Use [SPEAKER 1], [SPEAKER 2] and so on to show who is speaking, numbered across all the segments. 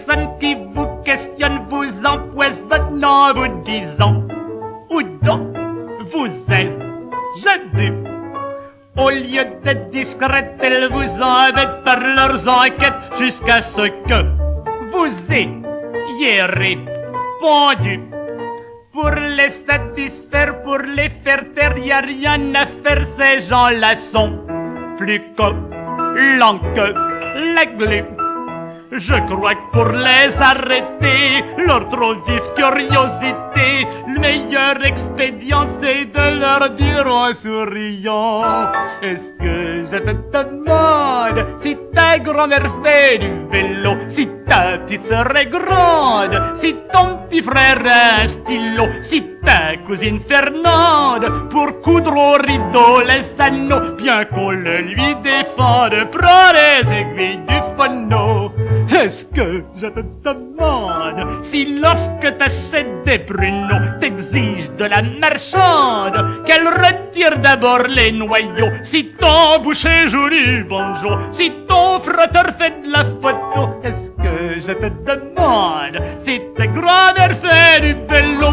[SPEAKER 1] personne qui vous questionne vous empoisonne en vous disant où donc vous êtes, j'ai vu. Au lieu d'être discrète, elles vous embêtent par leurs enquêtes jusqu'à ce que vous ayez répondu. Pour les satisfaire, pour les faire taire, y a rien à faire, ces gens-là sont plus lents que la glu. Je crois que pour les arrêter, leur trop vive curiosité, le meilleur expédient c'est de leur dire en souriant: est-ce que je te demande si ta grand-mère fait du vélo, si ta petite sœur est grande, si ton petit frère a un stylo, si ta cousine Fernande pour coudre au rideau les anneaux, bien qu'on le lui défende, prends les aiguilles du phono. Est-ce que je te demande si lorsque t'achètes des pruneaux, t'exiges de la marchande qu'elle retire d'abord les noyaux, si ton boucher joue du banjo, si ton frotteur fait de la photo? Est-ce que je te demande si ta grand-mère fait du vélo?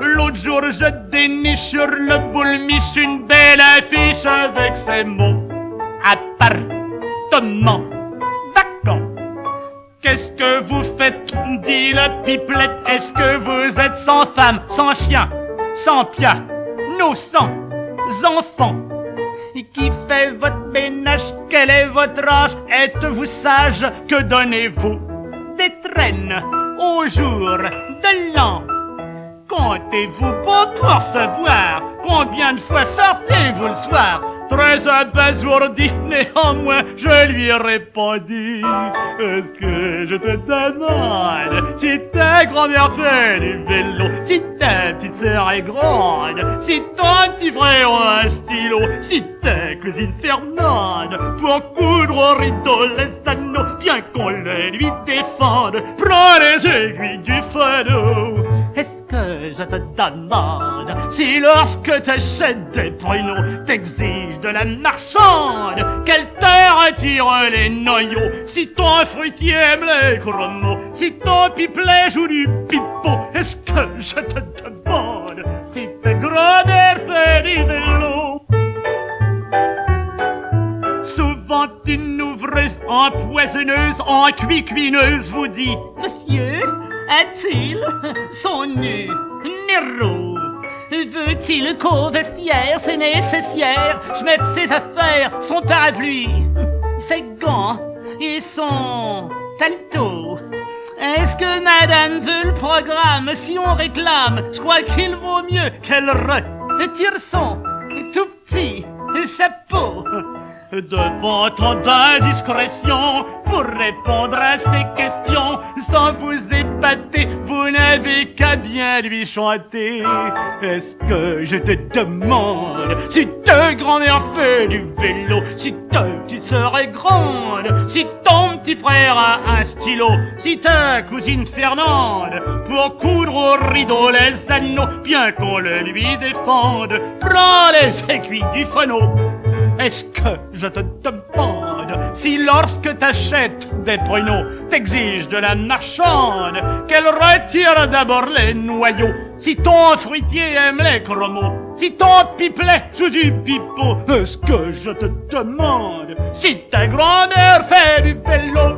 [SPEAKER 1] L'autre jour je déniche sur le boulmiche une belle affiche avec ces mots: appartement vacant. Qu'est-ce que vous faites? Dit la pipelette. Est-ce que vous êtes sans femme, sans chien, sans piano, sans enfants? Qui fait votre ménage? Quel est votre âge? Êtes-vous sage? Que donnez-vous des traînes au jour de l'an? Comptez-vous pas percevoir? Combien de fois sortez-vous le soir? Très abasourdi, néanmoins, je lui ai répondu: est-ce que je te demande si ta grand-mère fait du vélo, si ta petite sœur est grande, si ton petit frère a un stylo, si ta cousine Fernande pour coudre au rideau les anneaux, bien qu'on le lui défende, prends les aiguilles du phono. Est-ce que je te demande si lorsque t'achètes des pruneaux, t'exiges de la marchande qu'elle te retire les noyaux, si ton fruitier aime les chromos, si ton pipelet joue du pipeau? Est-ce que je te demande si ta grand-mère fait du vélo? Souvent une ouvreuse empoisonneuse, en cuineuse vous dit: monsieur, a-t-il son numéro? Veut-il qu'au vestiaire c'est nécessaire je mette ses affaires, son parapluie, ses gants et son paletot? Est-ce que madame veut le programme? Si on réclame, je crois qu'il vaut mieux qu'elle retire son tout petit chapeau. Devant tant d'indiscrétion, pour répondre à ces questions, sans vous épater, vous n'avez qu'à bien lui chanter. Est-ce que je te demande si ta grand-mère fait du vélo, si ta petite sœur est grande, si ton petit frère a un stylo, si ta cousine Fernande pour coudre au rideau les anneaux, bien qu'on le lui défende, prends les aiguilles du phono. Est-ce que je te demande si lorsque t'achètes des pruneaux, t'exiges de la marchande qu'elle retire d'abord les noyaux, si ton fruitier aime les chromos, si ton pipelet joue du pipeau? Est-ce que je te demande si ta grand-mère fait du vélo?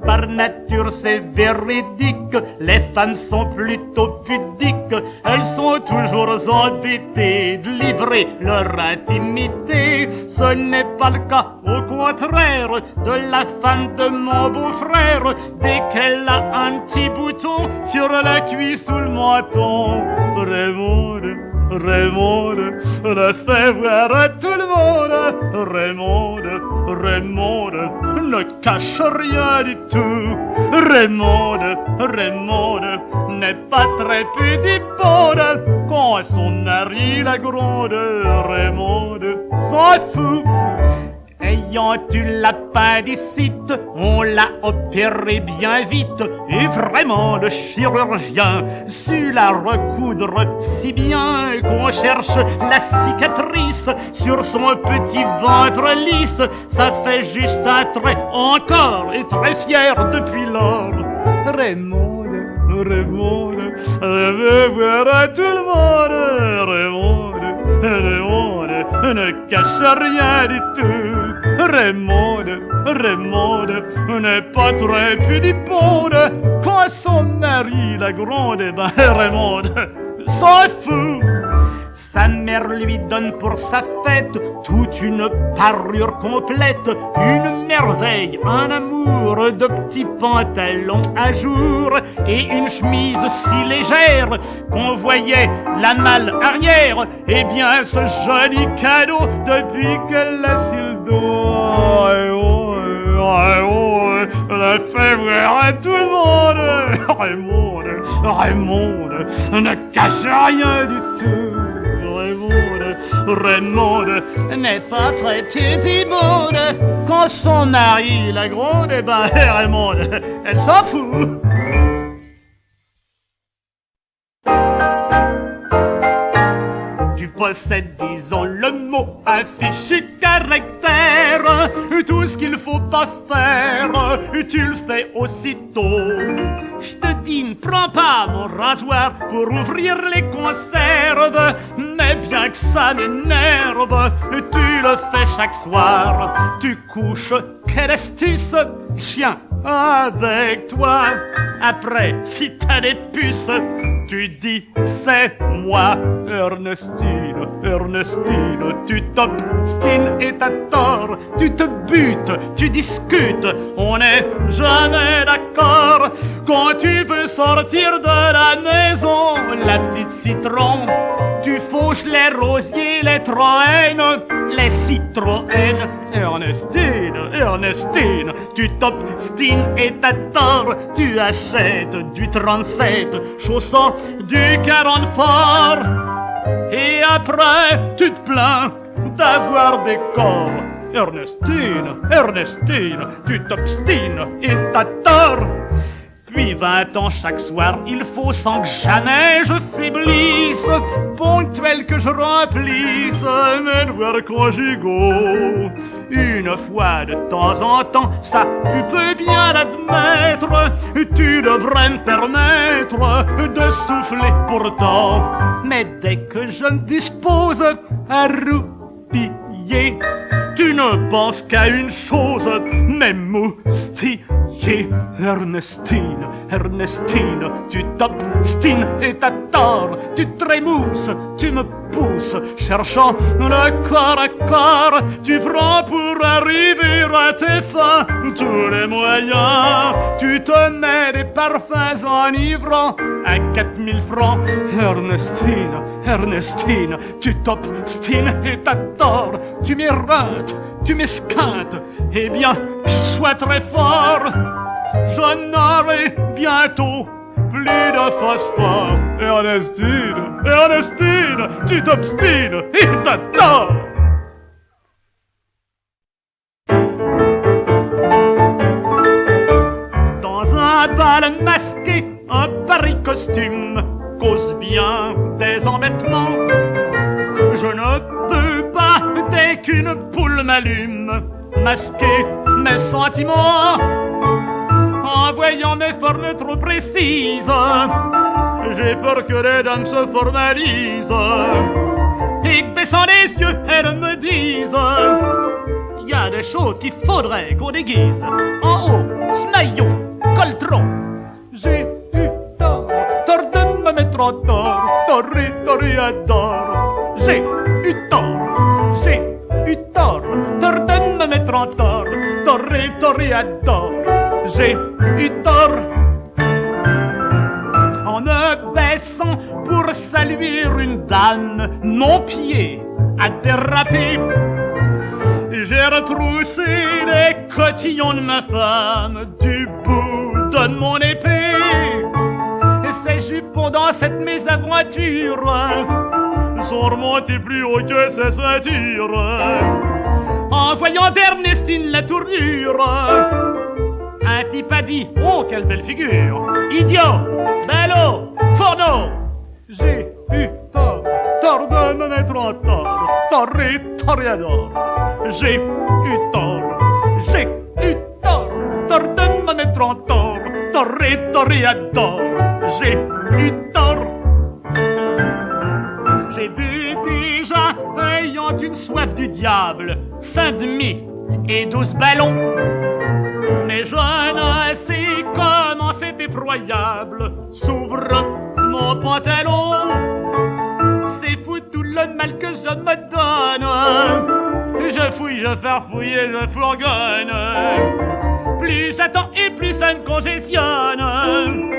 [SPEAKER 1] Par nature c'est véridique, les femmes sont plutôt pudiques, elles sont toujours embêtées de livrer leur intimité. Ce n'est pas le cas, au contraire, de la femme de mon beau-frère, dès qu'elle a un petit bouton sur la cuisse ou le menton. Raymond, le fait voir à tout le monde. Raymond, ne cache rien du tout. Raymond n'est pas très pudibonde, quand son mari la gronde. Raymond s'en fout. Ayant eu l'appendicite, on l'a opéré bien vite. Et vraiment le chirurgien sut la recoudre si bien qu'on cherche la cicatrice sur son petit ventre lisse. Ça fait juste un trait encore et très fier depuis lors. Raymond, Raymond, je veux voir à tout le monde. Raymond, Raymond, ne cache rien du tout. Raymond, Raymond, n'est pas très pudiponde. Quand son mari la gronde, ben Raymond s'en fout. Sa mère lui donne pour sa fête toute une parure complète, une merveille, un amour de petits pantalons à jour et une chemise si légère qu'on voyait la malle arrière. Eh bien, ce joli cadeau, depuis qu'elle l'a sur le dos, la fait voir à tout le monde. Raymond, Raymond, ne cache rien du tout. Raymond n'est pas très petit monde. Quand son mari la gronde, eh ben Raymond, elle s'en fout. Tu possèdes, disons le mot, un fichu caractère. Tout ce qu'il faut pas faire, tu le fais aussitôt. Je te dis, ne prends pas mon rasoir pour ouvrir les conserves. Mais bien que ça m'énerve, tu le fais chaque soir. Tu couches, quelle astuce, chien, avec toi. Après, si t'as des puces, tu dis c'est moi. Ernestine, Ernestine, tu t'obstines et t'as tort. Tu te butes, tu discutes, on n'est jamais d'accord. Quand tu veux sortir de la maison, la petite citron, tu fauches les rosiers, les troènes, les citroënes. Ernestine, Ernestine, tu t'obstines et t'as tort. Tu achètes du 37, chaussant du 40 fort. Et après, tu te plains d'avoir des corps. Ernestine, Ernestine, tu t'obstines et t'as tort. Puis 20 ans chaque soir, il faut sans que jamais je faiblisse, ponctuel que je remplisse mes devoirs conjugaux. Une fois de temps en temps, ça tu peux bien l'admettre, tu devrais me permettre de souffler pourtant. Mais dès que je me dispose à roupiller, tu ne penses qu'à une chose, m'émoustiller. Ernestine, Ernestine, tu t'obstines et t'as tort. Tu trémousses, tu me pousses, cherchant le corps à corps. Tu prends pour arriver à tes fins tous les moyens. Tu te mets des parfums enivrants à 4000 francs. Ernestine, Ernestine, tu t'obstines et t'as tort. Tu m'éreintes, tu m'esquintes, eh bien, sois très fort. Je n'aurai bientôt plus de phosphore. Ernestine, Ernestine, tu t'obstines et t'as tort. Dans un bal masqué, un pareil costume cause bien des embêtements. Je ne peux pas, dès qu'une poule m'allume, masquer mes sentiments. En voyant mes formes trop précises, j'ai peur que les dames se formalisent et que baissant les yeux, elles me disent: il y a des choses qu'il faudrait qu'on déguise. En haut, snaillot, coltron. J'ai eu tort, tort de me mettre en tort. Torri, toréador. J'ai eu tort, j'ai eu tort, tort de me mettre en tort. Torri, toréador. J'ai eu tort en me baissant pour saluer une dame. Mon pied a dérapé. J'ai retroussé les cotillons de ma femme du bout de mon épée. Et ses jupons dans cette mésaventure sont remontés plus haut que ses ceintures. En voyant d'Ernestine la tournure, un type a dit: oh, quelle belle figure! Idiot, ballot, fourneau! J'ai eu tort de me mettre en tort, toréador. J'ai eu tort de me mettre en tort, toréador. J'ai eu tort. J'ai bu déjà, ayant une soif du diable, 5,5 et 12 ballons. Mais je ne sais comment c'est effroyable, s'ouvre mon pantalon. C'est fou tout le mal que je me donne. Je fouille, je farfouille et je fourgonne. Plus j'attends et plus ça me congestionne.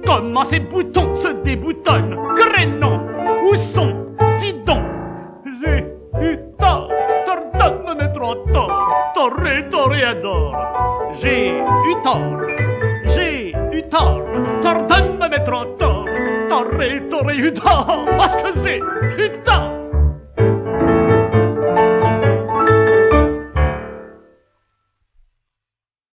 [SPEAKER 1] Comment ces boutons se déboutonnent? Crénon, où sont? Dis donc. J'ai eu tort de me mettre en tort, toréador. J'ai eu tort de me mettre en tort, toréador. Parce que j'ai eu tort.